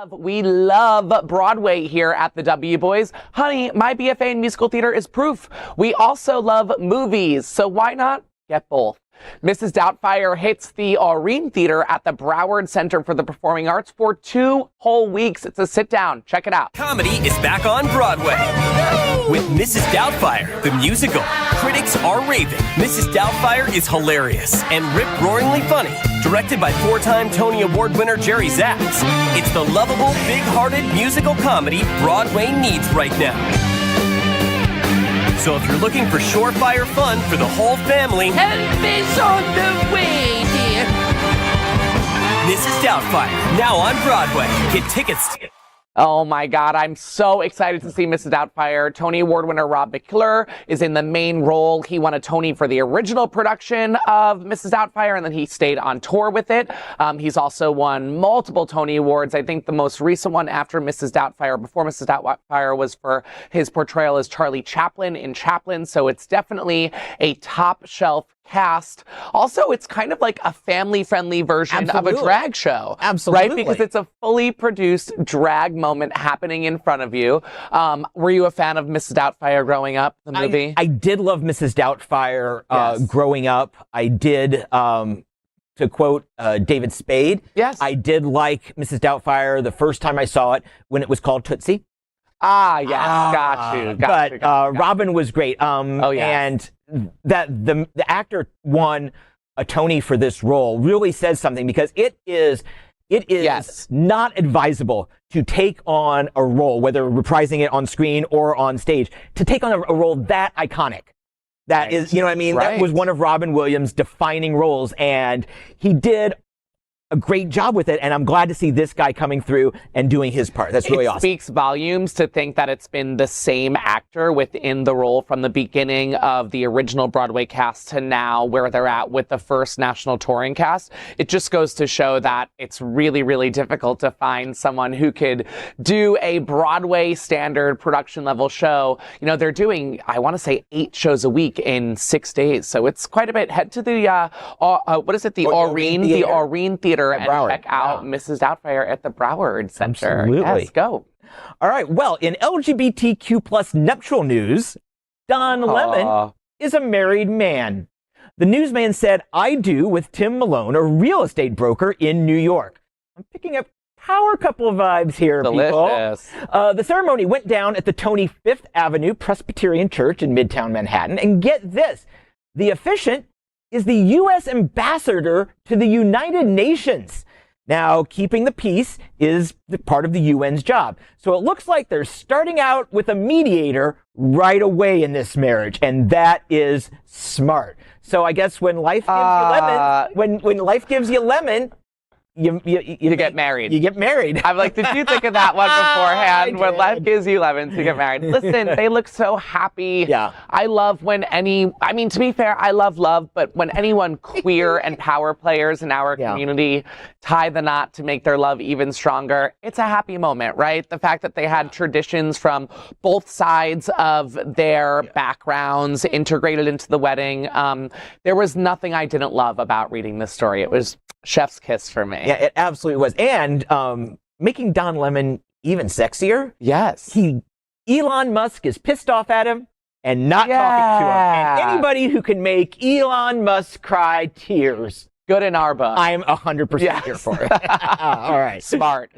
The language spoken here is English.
We love Broadway here at the W Boys. Honey, my BFA in musical theater is proof. We also love movies, so why not get both? Mrs. Doubtfire hits the Aurene Theater at the Broward Center for the Performing Arts for 2 whole weeks. It's a sit down. Check it out. Comedy is back on Broadway with Mrs. Doubtfire, the musical. Critics are raving. Mrs. Doubtfire is hilarious and rip-roaringly funny. Directed by 4-time Tony Award winner Jerry Zaks. It's the lovable, big-hearted musical comedy Broadway needs right now. So if you're looking for surefire fun for the whole family, Help is on the way, dear. Mrs. Doubtfire, now on Broadway. Get tickets. Oh my God, I'm so excited to see Mrs. Doubtfire. Tony Award winner Rob McClure is in the main role. He won a Tony for the original production of Mrs. Doubtfire, and then he stayed on tour with it. He's also won multiple Tony Awards. I think the most recent one after Mrs. Doubtfire, before Mrs. Doubtfire, was for his portrayal as Charlie Chaplin in Chaplin. So it's definitely a top shelf cast. Also, it's kind of like a family-friendly version of a drag show. Absolutely. Right? Because it's a fully produced drag moment happening in front of you. Were you a fan of Mrs. Doubtfire growing up, the movie? I did love Mrs. Doubtfire growing up. I did, to quote David Spade, I did like Mrs. Doubtfire the first time I saw it when it was called Tootsie. Ah, yes, got you. Robin was great. And that the actor won a Tony for this role really says something, because it is not advisable to take on a role, whether reprising it on screen or on stage, to take on a role that iconic. That is, you know what I mean? That was one of Robin Williams' defining roles, and he did a great job with it, and I'm glad to see this guy coming through and doing his part. That's really awesome. It speaks volumes to think that it's been the same actor within the role from the beginning of the original Broadway cast to now where they're at with the first national touring cast. It just goes to show that it's really, really difficult to find someone who could do a Broadway standard production level show. You know, they're doing, I want to say 8 shows a week in 6 days. So it's quite a bit. Head to the, what is it? The Aurene Theater. And check out Mrs. Doubtfire at the Broward Center. Absolutely. Yes, go. All right. Well, in LGBTQ plus nuptial news, Don Lemon is a married man. The newsman said, "I do" with Tim Malone, a real estate broker in New York. I'm picking up power couple vibes here, Delicious. people. The ceremony went down at the Tony Fifth Avenue Presbyterian Church in Midtown Manhattan. And get this, the officiant is the U.S. ambassador to the United Nations. Now, keeping the peace is part of the UN's job. So it looks like they're starting out with a mediator right away in this marriage, and that is smart. So I guess when life gives you lemon, when life gives you lemon, you get married. You get married. I'm like, did you think of that one beforehand? When life gives you lemons, you get married. Listen, they look so happy. Yeah. I love when I mean, to be fair, I love love, but when anyone queer and power players in our community tie the knot to make their love even stronger, it's a happy moment, right? The fact that they had traditions from both sides of their backgrounds integrated into the wedding. There was nothing I didn't love about reading this story. It was chef's kiss for me. Yeah, it absolutely was. And making Don Lemon even sexier. Yes. Elon Musk is pissed off at him and not talking to him. And anybody who can make Elon Musk cry tears, good in our book. I'm 100% here for it. All right. Smart.